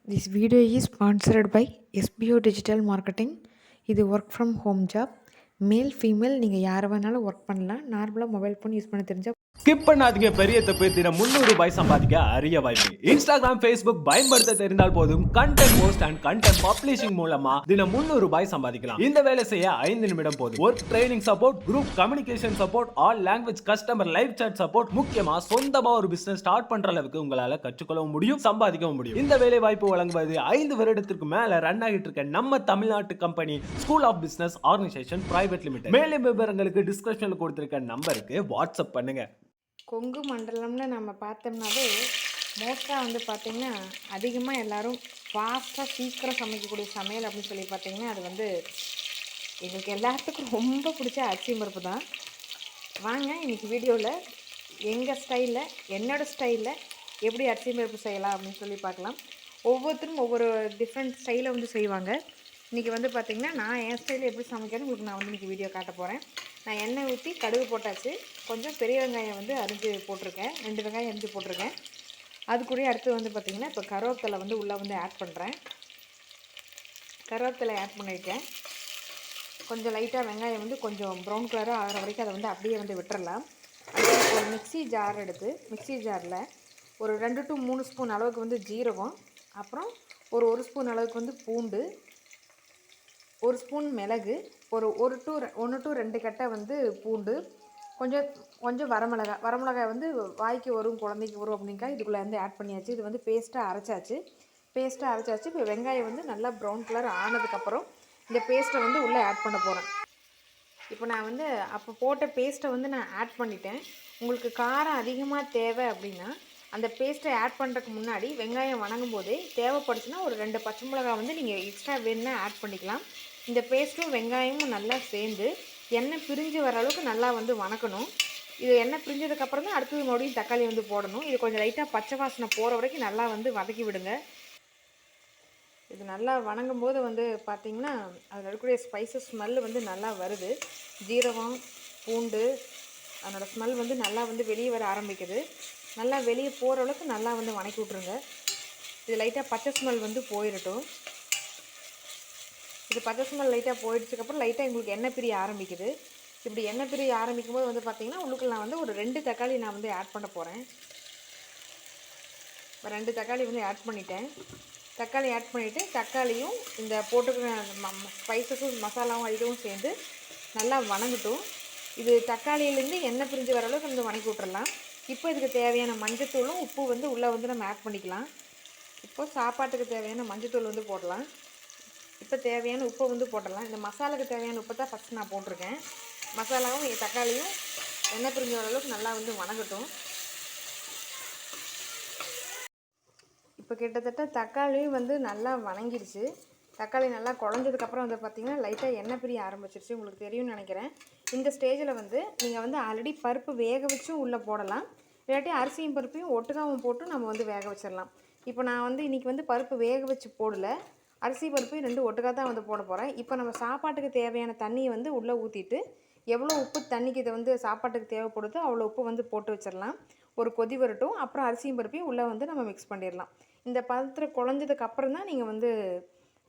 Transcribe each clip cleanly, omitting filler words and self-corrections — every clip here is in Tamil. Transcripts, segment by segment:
This video is sponsored by SBO Digital Marketing. இது work from home job. Male female நீங்கள் யார் வேணாலும் ஒர்க் பண்ணலாம். நார்மலாக மொபைல் ஃபோன் யூஸ் பண்ண தெரிஞ்சால் ஸ்கிப் பண்ணாதீங்க. பெரிய தப்பு. தினம் ₹300 சம்பாதிக்க அரிய வாய்ப்பு. இன்ஸ்டாகிராம், ஃபேஸ்புக் பயன்படுத்த தெரிந்தால் போதும். Content post and content publishing மூலமா தினம் ₹300 சம்பாதிக்கலாம். இந்த வேலை செய்ய 5 நிமிடம் போதும். Work training support, group communication support, all language customer live chat support, முக்கியமா சொந்தமா ஒரு பிசினஸ் ஸ்டார்ட் பண்ற அளவுக்கு உங்களால கற்றுக்கொள்ளவும் முடியும், சம்பாதிக்கவும் முடியும். இந்த வேலை வாய்ப்பு வழங்குவது 5 வருடத்திற்கு மேல ரன் ஆகிட்டு இருக்க நம்ம தமிழ்நாட்டு company school of business organisation private limited. மேலும் விவரங்களுக்கு டிஸ்கிரிப்ஷன்ல கொடுத்திருக்க நம்பருக்கு வாட்ஸ்அப் பண்ணுங்க. கொங்கு மண்டலம்னு நம்ம பார்த்தோம்னாவே மோஸ்ட்டாக வந்து பார்த்திங்கன்னா அதிகமாக எல்லோரும் ஃபாஸ்ட்டாக சீக்கிரம் சமைக்கக்கூடிய சமையல் அப்படின்னு சொல்லி பார்த்திங்கன்னா அது வந்து எங்களுக்கு எல்லாத்துக்கும் ரொம்ப பிடிச்ச அரிசி பருப்பு தான். வாங்க இன்றைக்கி வீடியோவில் எங்கள் ஸ்டைலில் என்னோடய ஸ்டைலில் எப்படி அரிசி பருப்பு செய்யலாம் அப்படின்னு சொல்லி பார்க்கலாம். ஒவ்வொருத்தரும் ஒவ்வொரு டிஃப்ரெண்ட் ஸ்டைலில் வந்து செய்வாங்க. இன்றைக்கி வந்து பார்த்திங்கன்னா நான் என் ஸ்டைலில் எப்படி சமைக்கிறேன்னு உங்களுக்கு நான் வந்து இன்றைக்கி வீடியோ காட்ட போகிறேன். நான் எண்ணெய் ஊற்றி கடுகு போட்டாச்சு. கொஞ்சம் பெரிய வெங்காயம் வந்து அரிஞ்சு போட்டிருக்கேன். 2 வெங்காயம் அரிஞ்சு போட்டிருக்கேன். அது கூட அடுத்து வந்து பார்த்திங்கன்னா இப்போ கருவேப்பிலை வந்து உள்ளே வந்து ஆட் பண்ணுறேன். கருவேப்பிலை ஆட் பண்ணியிருக்கேன். கொஞ்சம் லைட்டாக வெங்காயம் வந்து கொஞ்சம் ப்ரௌன் கலராக ஆகிற வரைக்கும் அதை வந்து அப்படியே வந்து விட்டுறலாம். அடுத்து ஒரு மிக்ஸி ஜார் எடுத்து மிக்ஸி ஜாரில் ஒரு 2 to 3 ஸ்பூன் அளவுக்கு வந்து ஜீரகம், அப்புறம் ஒரு ஸ்பூன் அளவுக்கு வந்து பூண்டு, 1 ஸ்பூன் மிளகு, ஒரு 1 to 2 கட்டை வந்து பூண்டு, கொஞ்சம் வரமிளகாய் வந்து வாய்க்கு வரும், குழந்தைக்கு வரும் அப்படின்க்கா இதுக்குள்ளே வந்து ஆட் பண்ணியாச்சு. இது வந்து பேஸ்ட்டாக அரைச்சாச்சு. இப்போ வெங்காயம் வந்து நல்லா ப்ரௌன் கலர் ஆனதுக்கப்புறம் இந்த பேஸ்ட்டை வந்து உள்ளே ஆட் பண்ண போகிறேன். இப்போ நான் வந்து அப்போ போட்ட பேஸ்ட்டை வந்து நான் ஆட் பண்ணிட்டேன். உங்களுக்கு காரம் அதிகமாக தேவை அப்படின்னா அந்த பேஸ்ட்டை ஆட் பண்ணுறதுக்கு முன்னாடி வெங்காயம் வணங்கும் போதே தேவைப்படுச்சுன்னா ஒரு 2 பச்சை மிளகாய் வந்து நீங்கள் எக்ஸ்ட்ரா வேணுன்னா ஆட் பண்ணிக்கலாம். இந்த பேஸ்ட்டும் வெங்காயமும் நல்லா சேர்ந்து எண்ணெய் பிரிஞ்சு வர அளவுக்கு நல்லா வந்து வணக்கணும். இது எண்ணெய் பிரிஞ்சதுக்கப்புறம் தான் அடுத்தது மறுபடியும் தக்காளி வந்து போடணும். இது கொஞ்சம் லைட்டாக பச்சை வாசனை போகிற வரைக்கும் நல்லா வந்து வதக்கி விடுங்க. இது நல்லா வணங்கும் போது வந்து பார்த்திங்கன்னா அதில் இருக்கக்கூடிய ஸ்பைசஸ் ஸ்மெல் வந்து நல்லா வருது. ஜீரகம், பூண்டு அதனோடய ஸ்மெல் வந்து நல்லா வந்து வெளியே வர ஆரம்பிக்குது. நல்லா வெளியே போகிற அளவுக்கு நல்லா வந்து வணக்கி விட்ருங்க. இது லைட்டாக பச்சை ஸ்மெல் வந்து போயிடட்டும். இது பச்சை ஸ்மெல் லைட்டாக போயிடுச்சுக்கப்புறம் லைட்டாக எங்களுக்கு எண்ணெய் பிரிய ஆரம்பிக்குது. இப்படி எண்ணெய் பிரிய ஆரம்பிக்கும் போது வந்து பார்த்திங்கன்னா உள்ளுக்குள்ள நான் வந்து ஒரு 2 தக்காளி நான் வந்து ஆட் பண்ண போகிறேன். இப்போ 2 தக்காளி வந்து ஆட் பண்ணிட்டேன். தக்காளி ஆட் பண்ணிவிட்டு தக்காளியும் இந்த போட்டுக்கிற ஸ்பைசஸும் மசாலாவும் இதுவும் சேர்ந்து நல்லா வணங்கட்டும். இது தக்காளியிலேருந்து எண்ணெய் பிரிஞ்சு வர அளவுக்கு வந்து வணக்கி விட்றலாம். இப்போ இதுக்கு தேவையான மஞ்சத்தூளும் உப்பு வந்து உள்ளே வந்து நம்ம ஆட் பண்ணிக்கலாம். இப்போது சாப்பாட்டுக்கு தேவையான மஞ்சத்தூள் வந்து போடலாம். இப்போ தேவையான உப்பை வந்து போட்டுடலாம். இந்த மசாலாவுக்கு தேவையான உப்பை தான் ஃபஸ்ட் நான் போட்டிருக்கேன். மசாலாவும் தக்காளியும் எண்ணெய் பிரிஞ்ச அளவுக்கு நல்லா வந்து வணங்கட்டும். இப்போ கிட்டத்தட்ட தக்காளியும் வந்து நல்லா வணங்கிடுச்சு. தக்காளி நல்லா குழஞ்சதுக்கப்புறம் வந்து பார்த்திங்கன்னா லைட்டாக எண்ணெய் பிரிய ஆரம்பிச்சிருச்சு. உங்களுக்கு தெரியும்னு நினைக்கிறேன். இந்த ஸ்டேஜில் வந்து நீங்கள் வந்து ஆல்ரெடி பருப்பு வேக வச்சும் உள்ளே போடலாம். இல்லாட்டி அரிசியும் பருப்பையும் ஒட்டுக்காவும் போட்டு நம்ம வந்து வேக வச்சிடலாம். இப்போ நான் வந்து இன்றைக்கி வந்து பருப்பு வேக வச்சு போடல, அரிசி பருப்பு 2 ஒட்டுக்காக தான் வந்து போட போகிறேன். இப்போ நம்ம சாப்பாட்டுக்கு தேவையான தண்ணியை வந்து உள்ளே ஊற்றிட்டு எவ்வளோ உப்பு தண்ணிக்கு இதை வந்து சாப்பாட்டுக்கு தேவைப்படுதோ அவ்வளோ உப்பு வந்து போட்டு வச்சிடலாம். ஒரு கொதி வரட்டும். அப்புறம் அரிசியும் பருப்பையும் உள்ளே வந்து நம்ம மிக்ஸ் பண்ணிடலாம். இந்த பதத்தில் குழஞ்சதுக்கு அப்புறம் தான் நீங்கள் வந்து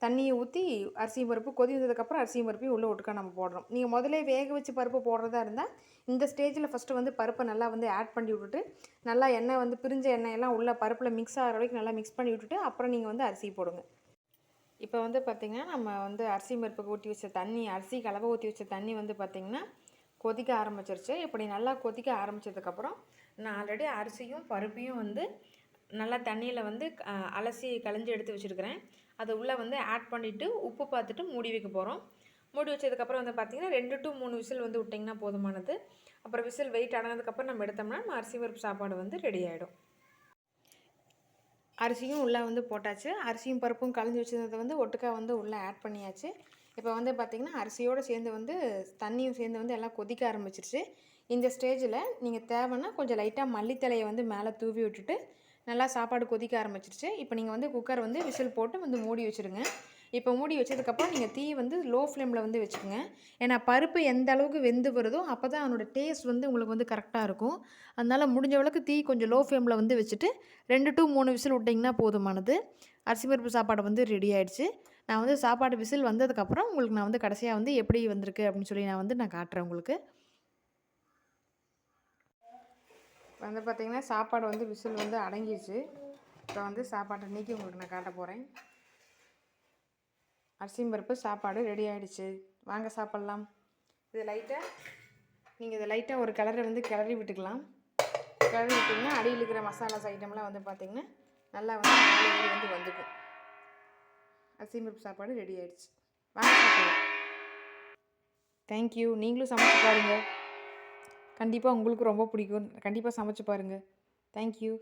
தண்ணியை ஊற்றி அரிசியும் பருப்பு கொதி வந்ததுக்கப்புறம் அரிசியும் பருப்பையும் உள்ளே ஒட்டுக்கா நம்ம போடுறோம். நீங்கள் முதலே வேக வச்சு பருப்பு போடுறதா இருந்தால் இந்த ஸ்டேஜில் ஃபஸ்ட்டு வந்து பருப்பை நல்லா வந்து ஆட் பண்ணி விட்டுட்டு நல்லா எண்ணெய் வந்து பிரிஞ்ச எண்ணெயெல்லாம் உள்ளே பருப்பில் மிக்ஸ் ஆகிற வரைக்கும் நல்லா மிக்ஸ் பண்ணி விட்டுட்டு அப்புறம் நீங்கள் வந்து அரிசி போடுங்க. இப்போ வந்து பார்த்திங்கன்னா நம்ம வந்து அரிசி பருப்புக்கு ஊற்றி வச்ச தண்ணி, அரிசி கலவை ஊற்றி வச்ச தண்ணி வந்து பார்த்திங்கன்னா கொதிக்க ஆரம்பிச்சிருச்சு. இப்படி நல்லா கொதிக்க ஆரம்பித்ததுக்கப்புறம் நான் ஆல்ரெடி அரிசியும் பருப்பையும் வந்து நல்லா தண்ணியில் வந்து அலசி களைஞ்சி எடுத்து வச்சுருக்கிறேன். அதை உள்ளே வந்து ஆட் பண்ணிவிட்டு உப்பு பார்த்துட்டு மூடி வைக்க போகிறோம். மூடி வச்சதுக்கப்புறம் வந்து பார்த்திங்கன்னா 2 to 3 விசில் வந்து விட்டிங்கன்னா போதுமானது. அப்புறம் விசில் வெயிட் அடங்கினதுக்கப்புறம் நம்ம எடுத்தோம்னா நம்ம அரிசி பருப்பு சாப்பாடு வந்து ரெடி ஆகிடும். அரிசியும் உள்ளே வந்து போட்டாச்சு. அரிசியும் பருப்பும் கலந்து வச்சுருந்ததை வந்து ஒட்டுக்கா வந்து உள்ளே ஆட் பண்ணியாச்சு. இப்போ வந்து பார்த்திங்கன்னா அரிசியோடு சேர்ந்து வந்து தண்ணியும் சேர்ந்து வந்து எல்லாம் கொதிக்க ஆரம்பிச்சிருச்சு. இந்த ஸ்டேஜில் நீங்கள் தேவைன்னா கொஞ்சம் லைட்டாக மல்லித்தலையை வந்து மேலே தூவி விட்டுட்டு நல்லா சாப்பாடு கொதிக்க ஆரம்பிச்சிருச்சு. இப்போ நீங்கள் வந்து குக்கர் வந்து விசில் போட்டு வந்து மூடி வச்சுருங்க. இப்போ மூடி வச்சதுக்கப்புறம் நீங்கள் தீ வந்து லோ ஃப்ளேமில் வந்து வச்சுக்கோங்க. ஏன்னா பருப்பு எந்த அளவுக்கு வெந்து வருதோ அப்போ தான் அதனோட டேஸ்ட் வந்து உங்களுக்கு வந்து கரெக்டாக இருக்கும். அதனால் முடிஞ்ச அளவுக்கு தீ கொஞ்சம் லோ ஃப்ளேமில் வந்து வச்சுட்டு 2 to 3 விசில் விட்டிங்கன்னா போதுமானது. அரிசி பருப்பு சாப்பாடு வந்து ரெடி ஆயிடுச்சு. நான் வந்து சாப்பாடு விசில் வந்ததுக்கப்புறம் உங்களுக்கு நான் வந்து கடைசியா வந்து எப்படி வந்திருக்கு அப்படின்னு சொல்லி நான் காட்டுறேன் உங்களுக்கு. வந்து பார்த்தீங்கன்னா சாப்பாடு வந்து விசில் வந்து அடங்கிடுச்சு. இப்போ வந்து சாப்பாட்டை நீக்கி உங்களுக்கு நான் காட்ட போகிறேன். அரிசி பருப்பு சாப்பாடு ரெடி ஆகிடுச்சு. வாங்க சாப்பிட்லாம். நீங்கள் இதை லைட்டாக ஒரு கிளறி வந்து கிளறி விட்டுக்கலாம். கிளறி விட்டிங்கன்னா அடியில் இருக்கிற மசாலாஸ் ஐட்டம்லாம் வந்து பார்த்திங்கன்னா நல்லா வந்து மேலே ஏறி வந்து வந்துக்கும். அரிசி பருப்பு சாப்பாடு ரெடி ஆகிடுச்சு. வாங்க சாப்பிடலாம். தேங்க்யூ. நீங்களும் சமைச்சு பாருங்கள். கண்டிப்பாக உங்களுக்கு ரொம்ப பிடிக்கும். கண்டிப்பாக சமைச்சு பாருங்கள். தேங்க்யூ.